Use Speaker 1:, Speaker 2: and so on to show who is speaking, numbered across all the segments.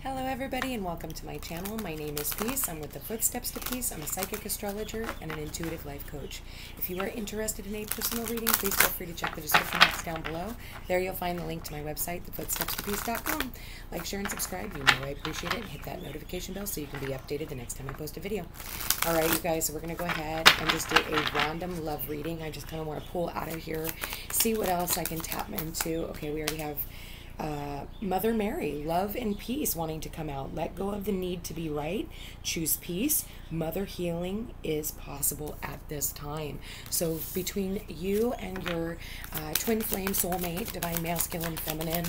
Speaker 1: Hello everybody and welcome to my channel. My name is Peace. I'm with the Footsteps to Peace. I'm a psychic astrologer and an intuitive life coach. If you are interested in a personal reading, please feel free to check the description box down below. There you'll find the link to my website, thefootstepstopeace.com. Like, share, and subscribe. You know I appreciate it. And hit that notification bell so you can be updated the next time I post a video. Alright you guys, so we're going to go ahead and just do a random love reading. I just kind of want to pull out of here, see what else I can tap into. Okay, we already have Mother Mary, love and peace wanting to come out. Let go of the need to be right. Choose peace. Mother healing is possible at this time. So between you and your twin flame soulmate, divine masculine, feminine.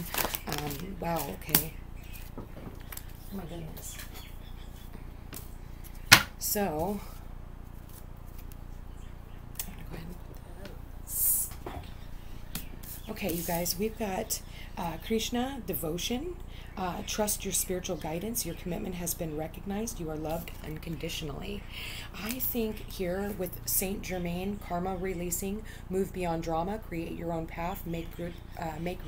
Speaker 1: Wow, okay. Oh my goodness. So, I'm gonna go ahead and put this. Okay, you guys, we've got Krishna, devotion, trust your spiritual guidance. Your commitment has been recognized. You are loved unconditionally. I think here with Saint Germain, karma releasing, move beyond drama, create your own path, make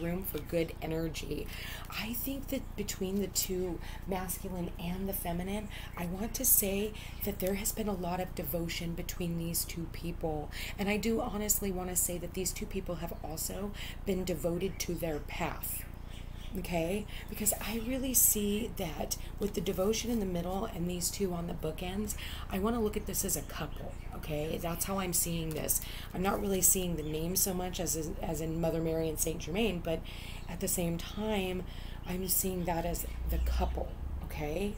Speaker 1: room for good energy. I think that between the two, masculine and the feminine, I want to say that there has been a lot of devotion between these two people. And I do honestly want to say that these two people have also been devoted to their path. Okay, because I really see that with the devotion in the middle and these two on the bookends, I want to look at this as a couple. Okay, that's how I'm seeing this. I'm not really seeing the name so much as in Mother Mary and Saint Germain, but at the same time, I'm seeing that as the couple. Okay.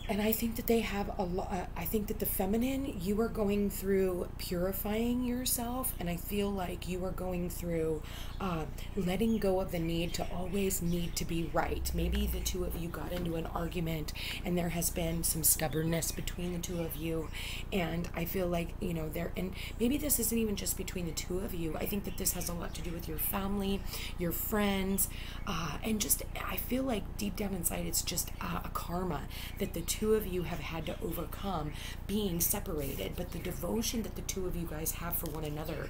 Speaker 1: And I think that they have a lot, I think that the feminine, you are going through purifying yourself. And I feel like you are going through letting go of the need to always need to be right. Maybe the two of you got into an argument and there has been some stubbornness between the two of you. And I feel like, you know, and maybe this isn't even just between the two of you. I think that this has a lot to do with your family, your friends, and just, I feel like deep down inside, it's just a karma that the two of you have had to overcome being separated. But the devotion that the two of you guys have for one another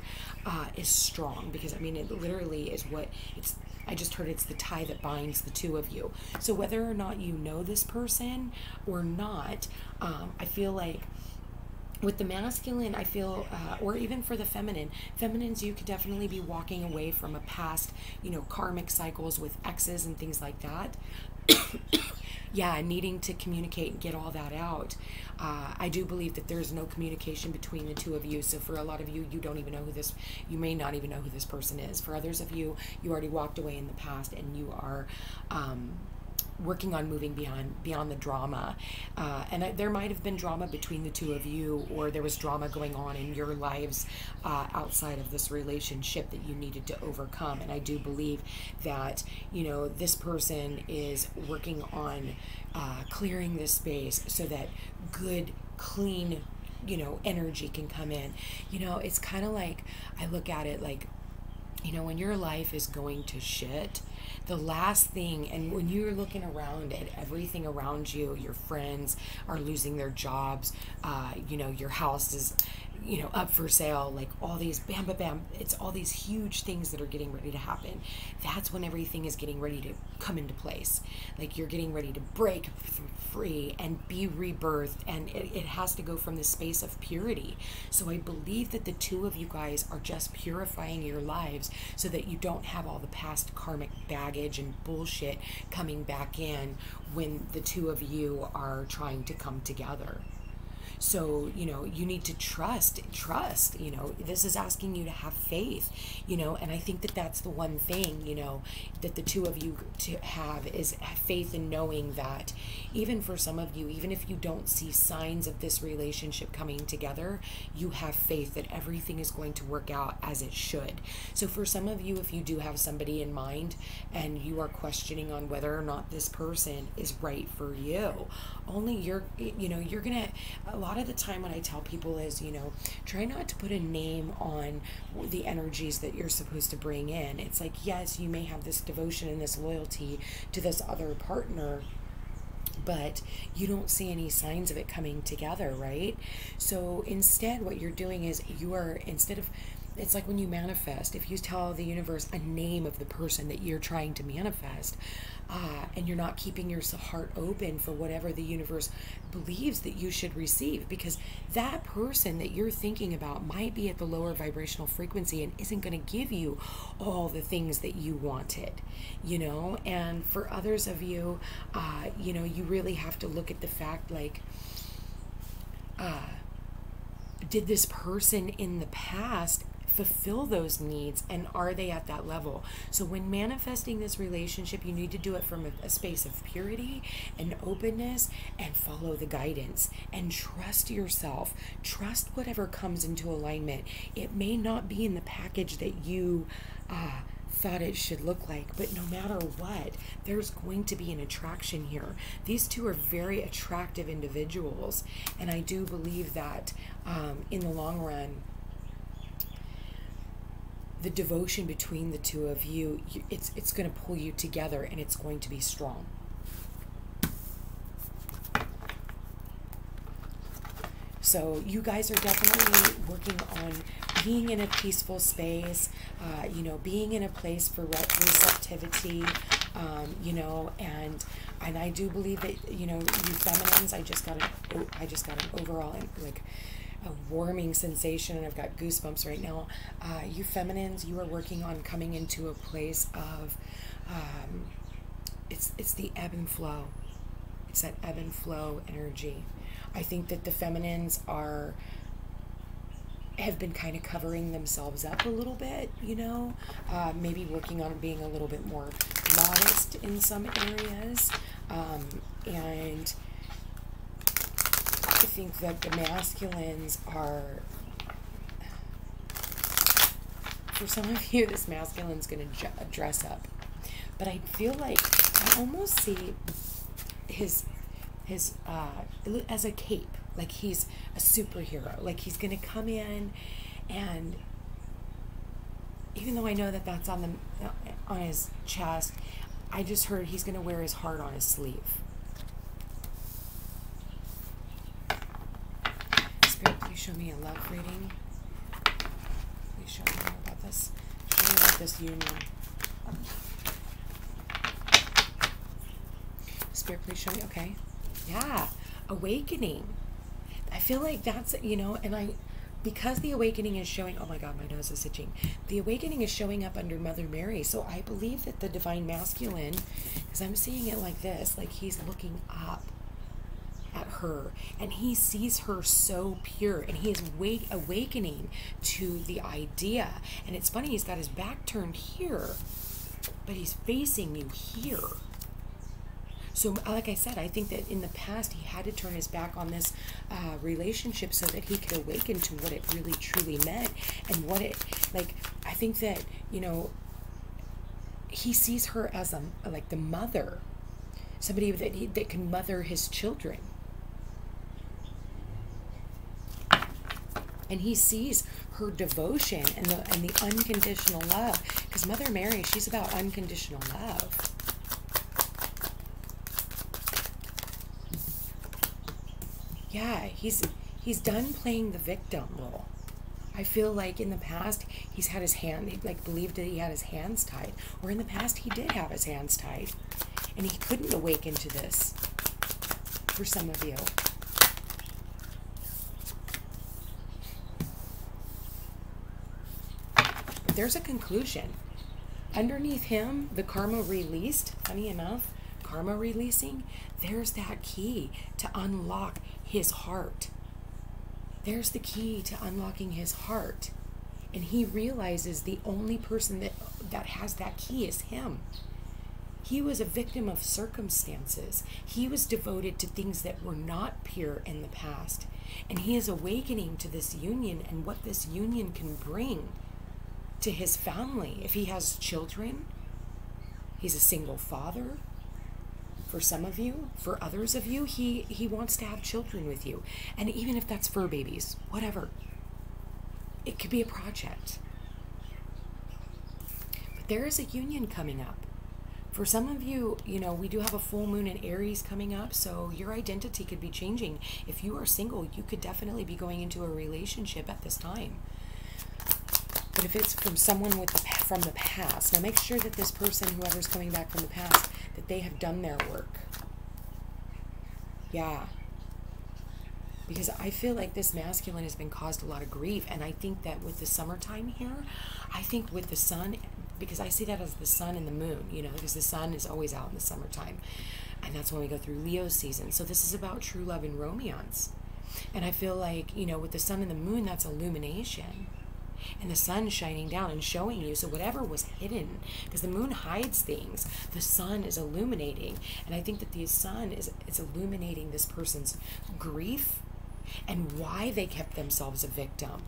Speaker 1: is strong, because I mean, it literally is what it's, I just heard it's the tie that binds the two of you. So whether or not you know this person or not, I feel like with the masculine, I feel, or even for the feminines, you could definitely be walking away from a past, you know, karmic cycles with exes and things like that. Yeah, needing to communicate and get all that out. I do believe that there's no communication between the two of you. So for a lot of you, you don't even know who this, you may not even know who this person is. For others of you, you already walked away in the past and you are working on moving beyond the drama. And there might have been drama between the two of you, or there was drama going on in your lives outside of this relationship that you needed to overcome. And I do believe that, you know, this person is working on clearing this space so that good, clean, you know, energy can come in. You know, it's kind of like, I look at it like, you know, when your life is going to shit, the last thing, and when you're looking around at everything around you, your friends are losing their jobs, you know, your house is, you know, up for sale, like all these bam, bam, bam, it's all these huge things that are getting ready to happen. That's when everything is getting ready to come into place. Like you're getting ready to break free and be rebirthed, and it has to go from the space of purity. So I believe that the two of you guys are just purifying your lives so that you don't have all the past karmic baggage and bullshit coming back in when the two of you are trying to come together. So, you know, you need to trust, you know, this is asking you to have faith, you know, and I think that that's the one thing, you know, that the two of you to have is faith in knowing that even for some of you, even if you don't see signs of this relationship coming together, you have faith that everything is going to work out as it should. So for some of you, if you do have somebody in mind and you are questioning on whether or not this person is right for you, only you're, you know, you're gonna, a lot of the time what I tell people is, you know, try not to put a name on the energies that you're supposed to bring in. It's like, yes, you may have this devotion and this loyalty to this other partner, but you don't see any signs of it coming together, right? So instead what you're doing is you are, instead of it's like when you manifest, if you tell the universe a name of the person that you're trying to manifest, and you're not keeping your heart open for whatever the universe believes that you should receive, because that person that you're thinking about might be at the lower vibrational frequency and isn't going to give you all the things that you wanted, you know. And for others of you, you know, you really have to look at the fact, like, did this person in the past fulfill those needs, and are they at that level? So when manifesting this relationship, you need to do it from a space of purity and openness, and follow the guidance and trust yourself. Trust whatever comes into alignment. It may not be in the package that you thought it should look like, but no matter what, there's going to be an attraction here. These two are very attractive individuals, and I do believe that in the long run, the devotion between the two of you, it's going to pull you together, and it's going to be strong. So you guys are definitely working on being in a peaceful space, you know, being in a place for receptivity, you know, and I do believe that, you know, you feminines, I just got an overall, like, a warming sensation, and I've got goosebumps right now. You feminines, you are working on coming into a place of, it's the ebb and flow. It's that ebb and flow energy. I think that the feminines have been kind of covering themselves up a little bit, you know, maybe working on being a little bit more modest in some areas, and I think that the masculines are, for some of you, this masculine's going to dress up, but I feel like I almost see his as a cape, like he's a superhero, like he's going to come in, and even though I know that that's on his chest, I just heard he's going to wear his heart on his sleeve. Spirit, please show me a love reading. Please show me more about this. Show me about this union. Spirit, please show me. Okay. Yeah. Awakening. I feel like that's, you know, and because the awakening is showing, oh my God, my nose is itching. The awakening is showing up under Mother Mary. So I believe that the divine masculine, because I'm seeing it like this, like he's looking up at her, and he sees her so pure, and he is awakening to the idea. And it's funny, he's got his back turned here, but he's facing you here. So like I said, I think that in the past he had to turn his back on this relationship so that he could awaken to what it really truly meant, and what it, like, I think that, you know, he sees her as like the mother, somebody that can mother his children. And he sees her devotion and the unconditional love, because Mother Mary, she's about unconditional love. Yeah, he's done playing the victim role. I feel like in the past he's had his hand, like, believed that he had his hands tied, or in the past he did have his hands tied, and he couldn't awaken to this. For some of you, but there's a conclusion underneath him. The karma released. Funny enough, karma releasing. There's that key to unlock his heart. There's the key to unlocking his heart. And he realizes the only person that has that key is him. He was a victim of circumstances. He was devoted to things that were not pure in the past. And he is awakening to this union and what this union can bring to his family. If he has children, he's a single father. For some of you, for others of you, he wants to have children with you. And even if that's fur babies, whatever. It could be a project. But there is a union coming up. For some of you, you know, we do have a full moon in Aries coming up, so your identity could be changing. If you are single, you could definitely be going into a relationship at this time. But if it's from someone from the past, now make sure that this person, whoever's coming back from the past, that they have done their work. Yeah. Because I feel like this masculine has been caused a lot of grief. And I think that with the summertime here, I think with the sun, because I see that as the sun and the moon, you know, because the sun is always out in the summertime. And that's when we go through Leo season. So this is about true love and romance. And I feel like, you know, with the sun and the moon, that's illumination. And the sun shining down and showing you. So whatever was hidden, because the moon hides things, the sun is illuminating. And I think that the sun is illuminating this person's grief and why they kept themselves a victim.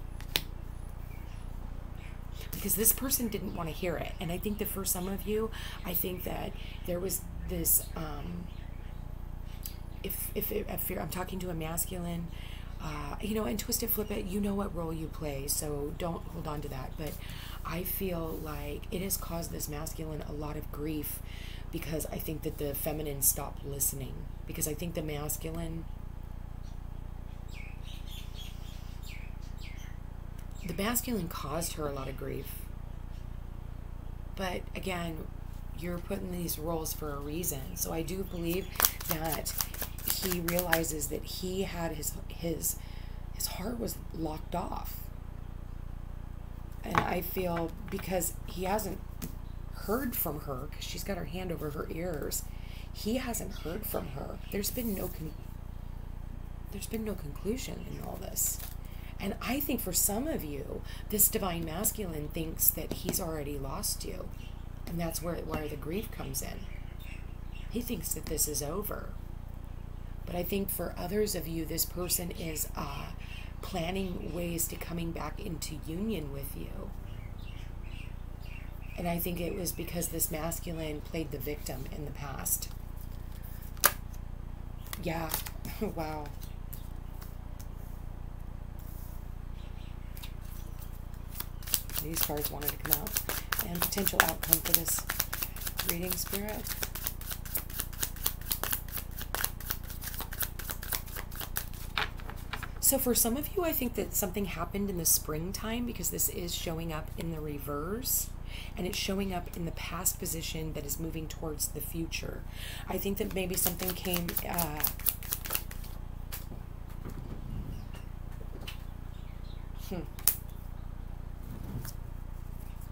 Speaker 1: Because this person didn't want to hear it. And I think that for some of you, I think that there was this, if I'm talking to a masculine, you know, and twist it, flip it, you know what role you play, so don't hold on to that. But I feel like it has caused this masculine a lot of grief because I think that the feminine stopped listening. Because I think the masculine caused her a lot of grief. But again, you're put in these roles for a reason. So I do believe that he realizes that he had his heart was locked off. And I feel because he hasn't heard from her, because she's got her hand over her ears, he hasn't heard from her. There's been no conclusion in all this. And I think for some of you, this divine masculine thinks that he's already lost you. And that's where the grief comes in. He thinks that this is over. But I think for others of you, this person is planning ways to coming back into union with you. And I think it was because this masculine played the victim in the past. Yeah. Wow. These cards wanted to come out. And potential outcome for this reading, Spirit. So for some of you, I think that something happened in the springtime, because this is showing up in the reverse. And it's showing up in the past position that is moving towards the future. I think that maybe something came...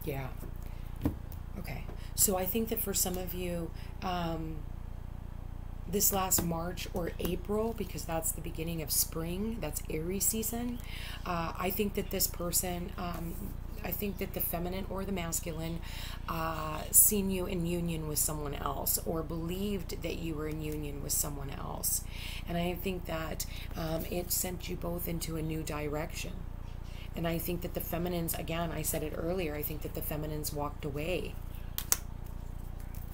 Speaker 1: Yeah. Okay. So I think that for some of you, this last March or April, because that's the beginning of spring, that's Aries season, I think that this person, I think that the feminine or the masculine seen you in union with someone else, or believed that you were in union with someone else. And I think that it sent you both into a new direction. And I think that the feminines, again, I said it earlier, I think that the feminines walked away.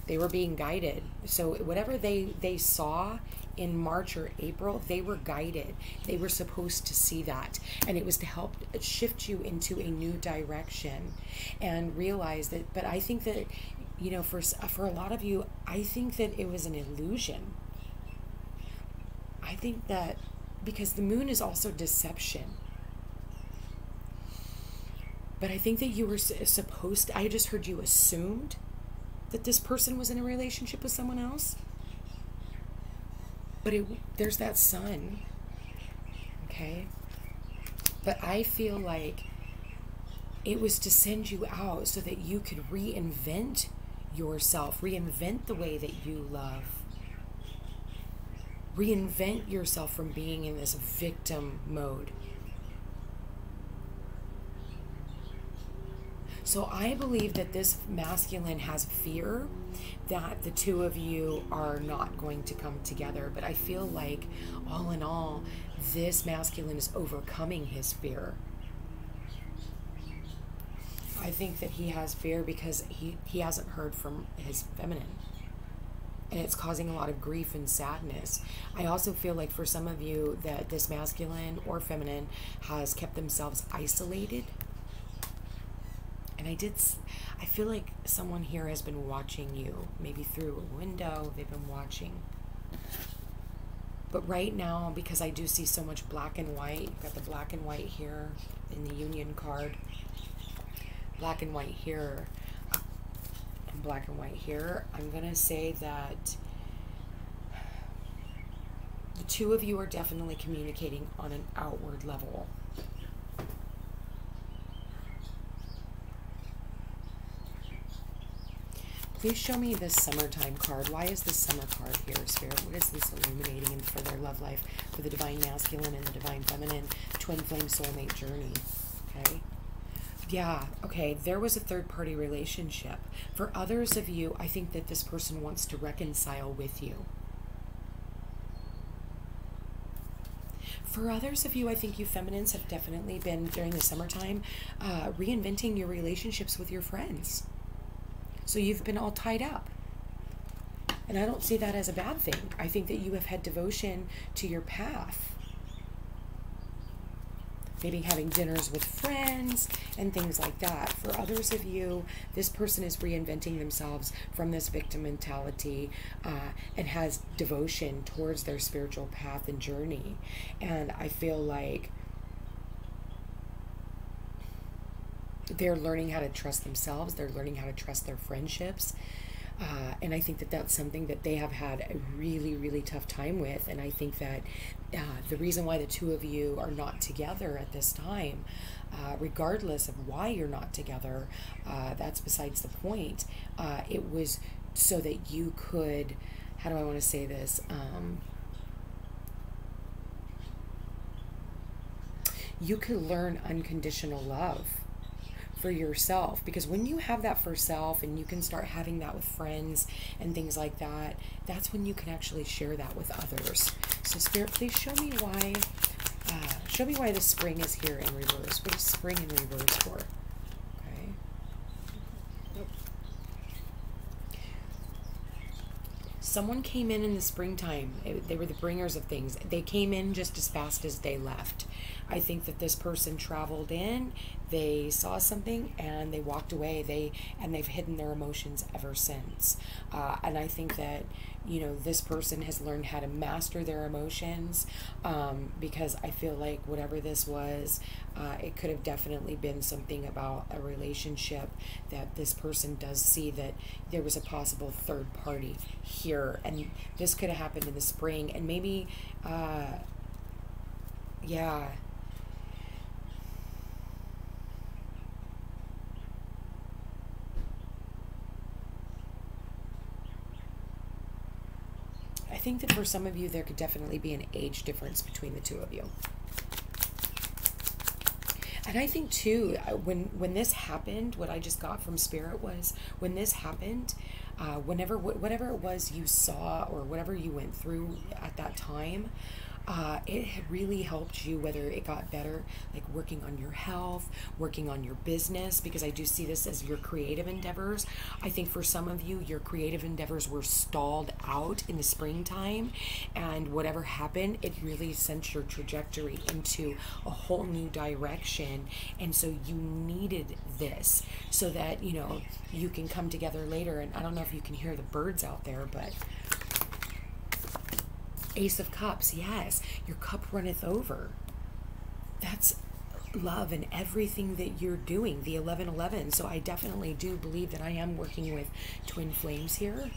Speaker 1: They were being guided. So whatever they saw in March or April, they were guided. They were supposed to see that. And it was to help shift you into a new direction and realize that. But I think that, you know, for a lot of you, I think that it was an illusion. I think that because the moon is also deception. But I think that you were supposed to, I just heard you assumed that this person was in a relationship with someone else. But there's that sun, okay? But I feel like it was to send you out so that you could reinvent yourself, reinvent the way that you love, reinvent yourself from being in this victim mode. So I believe that this masculine has fear that the two of you are not going to come together. But I feel like, all in all, this masculine is overcoming his fear. I think that he has fear because he hasn't heard from his feminine. And it's causing a lot of grief and sadness. I also feel like for some of you that this masculine or feminine has kept themselves isolated. And I feel like someone here has been watching you, maybe through a window, they've been watching. But right now, because I do see so much black and white, you've got the black and white here in the union card. black and white here, and black and white here, I'm going to say that the two of you are definitely communicating on an outward level. Please show me this summertime card. Why is this summer card here, Spirit? What is this illuminating and for their love life, for the divine masculine and the divine feminine, twin flame soulmate journey? Okay. Yeah, okay, there was a third-party relationship. For others of you, I think that this person wants to reconcile with you. For others of you, I think you feminines have definitely been, during the summertime, reinventing your relationships with your friends. So you've been all tied up. And I don't see that as a bad thing. I think that you have had devotion to your path. Maybe having dinners with friends and things like that. For others of you, this person is reinventing themselves from this victim mentality and has devotion towards their spiritual path and journey. And I feel like they're learning how to trust themselves. They're learning how to trust their friendships. And I think that that's something that they have had a really, really tough time with. And I think that the reason why the two of you are not together at this time, regardless of why you're not together, that's besides the point. It was so that you could, how do I want to say this? You could learn unconditional love for yourself, because when you have that for self and you can start having that with friends and things like that, that's when you can actually share that with others. So Spirit, please show me why the spring is here in reverse. What is spring in reverse for? Okay. Nope. Someone came in the springtime. They were the bringers of things. They came in just as fast as they left. I think that this person traveled in, they saw something, and they walked away. They've hidden their emotions ever since. And I think that, you know, this person has learned how to master their emotions, because I feel like whatever this was, it could have definitely been something about a relationship that this person does see that there was a possible third party here. And this could have happened in the spring. And maybe, yeah. I think that for some of you, there could definitely be an age difference between the two of you. And I think too, when this happened, what I just got from Spirit was, when this happened, whatever it was you saw or whatever you went through at that time, it had really helped you, whether it got better, like working on your health, working on your business, because I do see this as your creative endeavors. I think for some of you, your creative endeavors were stalled out in the springtime, and whatever happened, it really sent your trajectory into a whole new direction. And so you needed this so that, you know, you can come together later. And I don't know if you can hear the birds out there, but Ace of Cups, yes, your cup runneth over. That's love and everything that you're doing, the 1111. So I definitely do believe that I am working with twin flames here.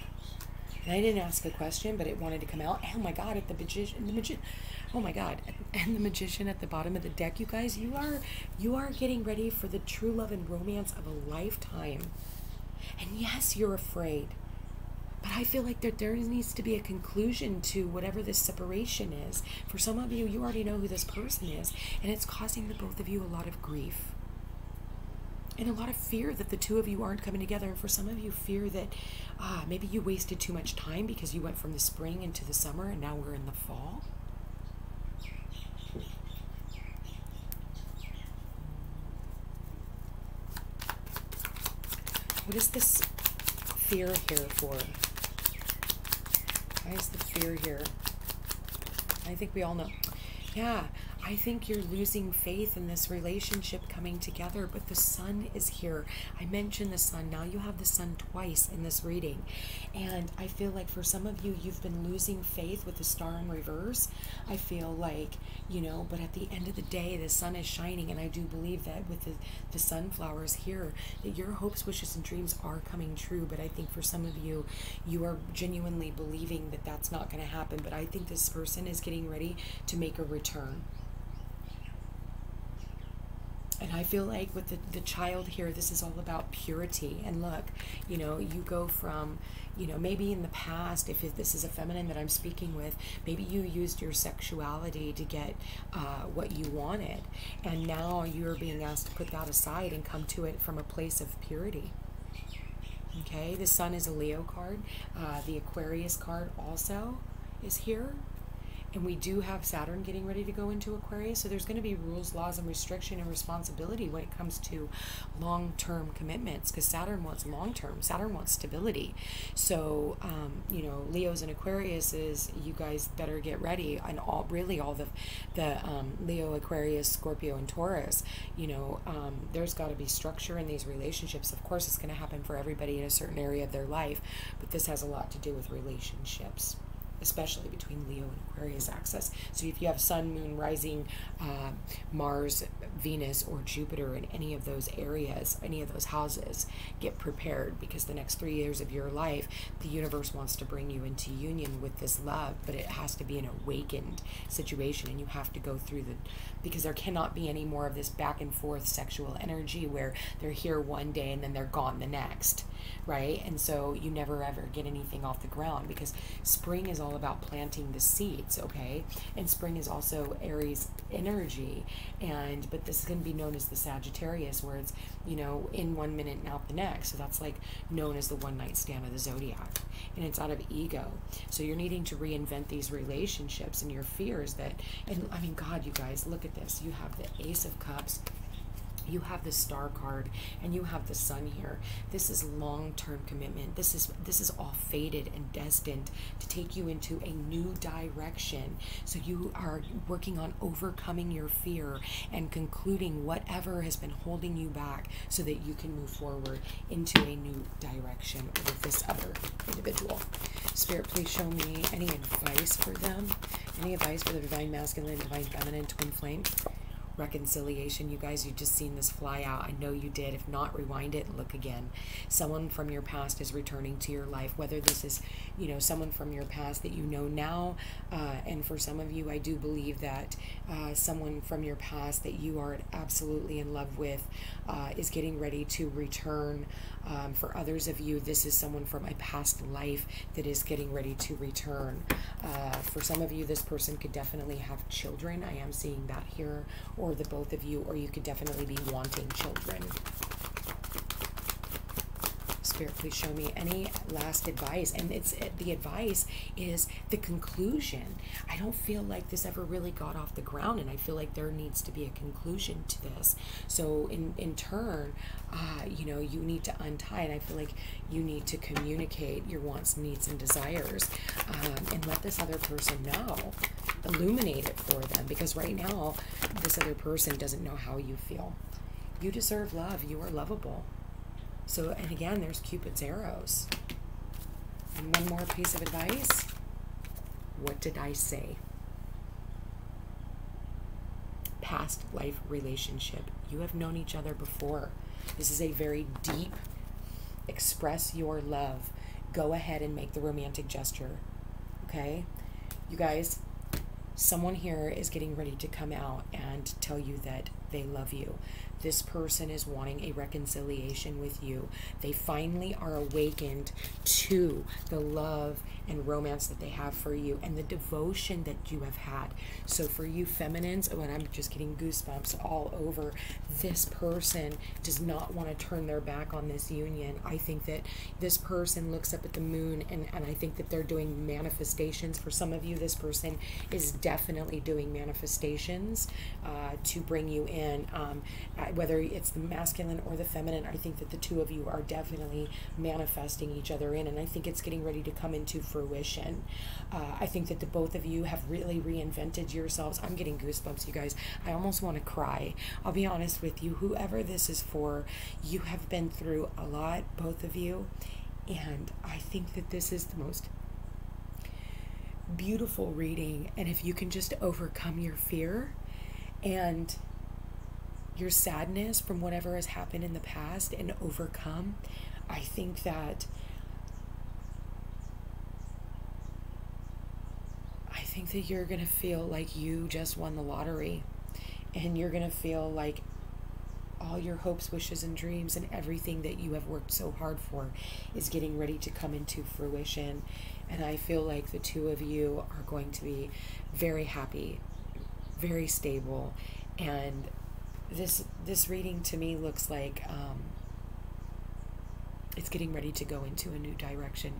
Speaker 1: And I didn't ask a question, but it wanted to come out. Oh my God, at the magician, oh my God, and the magician at the bottom of the deck, you guys, you are getting ready for the true love and romance of a lifetime. And yes, you're afraid. But I feel like there needs to be a conclusion to whatever this separation is. For some of you, you already know who this person is, and it's causing the both of you a lot of grief and a lot of fear that the two of you aren't coming together. And for some of you, fear that maybe you wasted too much time because you went from the spring into the summer, and now we're in the fall. What is this fear here for? Why is the fear here? I think we all know. Yeah, I think you're losing faith in this relationship coming together, but the sun is here. I mentioned the sun. Now you have the sun twice in this reading. And I feel like for some of you, you've been losing faith with the star in reverse. I feel like, but at the end of the day, the sun is shining. And I do believe that with the sunflowers here, that your hopes, wishes, and dreams are coming true. But I think for some of you, you are genuinely believing that that's not going to happen. But I think this person is getting ready to make a return. And I feel like with the child here, this is all about purity. And look, you go from, maybe in the past, if this is a feminine that I'm speaking with, maybe you used your sexuality to get what you wanted. And now you're being asked to put that aside and come to it from a place of purity. Okay, the sun is a Leo card. The Aquarius card also is here. And we do have Saturn getting ready to go into Aquarius. So there's going to be rules, laws, and restriction and responsibility when it comes to long-term commitments, because Saturn wants long-term. Saturn wants stability. So, Leos and Aquariuses, you guys better get ready. And all the Leo, Aquarius, Scorpio, and Taurus, there's got to be structure in these relationships. Of course, it's going to happen for everybody in a certain area of their life, but this has a lot to do with relationships, especially between Leo and Aquarius axis. So if you have Sun, Moon, Rising, Mars, Venus, or Jupiter in any of those areas, any of those houses, get prepared, because the next 3 years of your life, the universe wants to bring you into union with this love, but it has to be an awakened situation, and you have to go through because there cannot be any more of this back and forth sexual energy where they're here one day and then they're gone the next, right? And so you never ever get anything off the ground, because spring is all about planting the seeds, okay? And spring is also Aries energy, but this is going to be known as the Sagittarius, where it's, in 1 minute and out the next. So that's like known as the one night stand of the zodiac, and it's out of ego. So you're needing to reinvent these relationships, and your fears that, and I mean, God, you guys, look at this. You have the Ace of Cups, you have the Star card, and you have the Sun here. This is long-term commitment. This is all fated and destined to take you into a new direction. So you are working on overcoming your fear and concluding whatever has been holding you back, so that you can move forward into a new direction with this other individual. Spirit, please show me any advice for them. Any advice for the Divine Masculine and Divine Feminine Twin Flame? Reconciliation. You guys, you've just seen this fly out. I know you did. If not, rewind it and look again. Someone from your past is returning to your life, whether this is someone from your past that you know now, and for some of you, I do believe that someone from your past that you are absolutely in love with is getting ready to return. For others of you, this is someone from a past life that is getting ready to return. For some of you, this person could definitely have children. I am seeing that here, or the both of you, or you could definitely be wanting children. Spirit, please show me any last advice. And the advice is the conclusion. I don't feel like this ever really got off the ground, and I feel like there needs to be a conclusion to this. So in turn, you need to untie, and I feel like you need to communicate your wants, needs, and desires, and let this other person know. Illuminate it for them, because right now, this other person doesn't know how you feel. You deserve love. You are lovable. So, and again, there's Cupid's arrows. And one more piece of advice. What did I say? Past life relationship. You have known each other before. This is a very deep, express your love. Go ahead and make the romantic gesture. Okay? You guys, someone here is getting ready to come out and tell you that they love you. This person is wanting a reconciliation with you. They finally are awakened to the love and romance that they have for you and the devotion that you have had. So for you feminines, and I'm just getting goosebumps all over, this person does not want to turn their back on this union. I think that this person looks up at the moon, and I think that they're doing manifestations. For some of you, this person is definitely doing manifestations to bring you in. whether it's the masculine or the feminine, I think that the two of you are definitely manifesting each other in, and I think it's getting ready to come into fruition. I think that the both of you have really reinvented yourselves. I'm getting goosebumps, you guys. I almost want to cry. I'll be honest with you. Whoever this is for, you have been through a lot, both of you, and I think that this is the most beautiful reading. And if you can just overcome your fear and your sadness from whatever has happened in the past and overcome, I think that you're going to feel like you just won the lottery, and you're going to feel like all your hopes, wishes, and dreams and everything that you have worked so hard for is getting ready to come into fruition. And I feel like the two of you are going to be very happy, very stable, and this reading to me looks like it's getting ready to go into a new direction.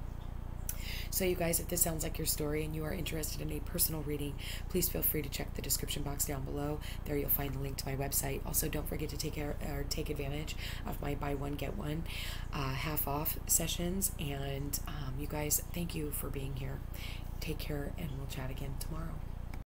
Speaker 1: So you guys, if this sounds like your story and you are interested in a personal reading, please feel free to check the description box down below. There you'll find the link to my website. Also, don't forget to take advantage of my buy one get one half off sessions. And you guys, thank you for being here. Take care, and we'll chat again tomorrow.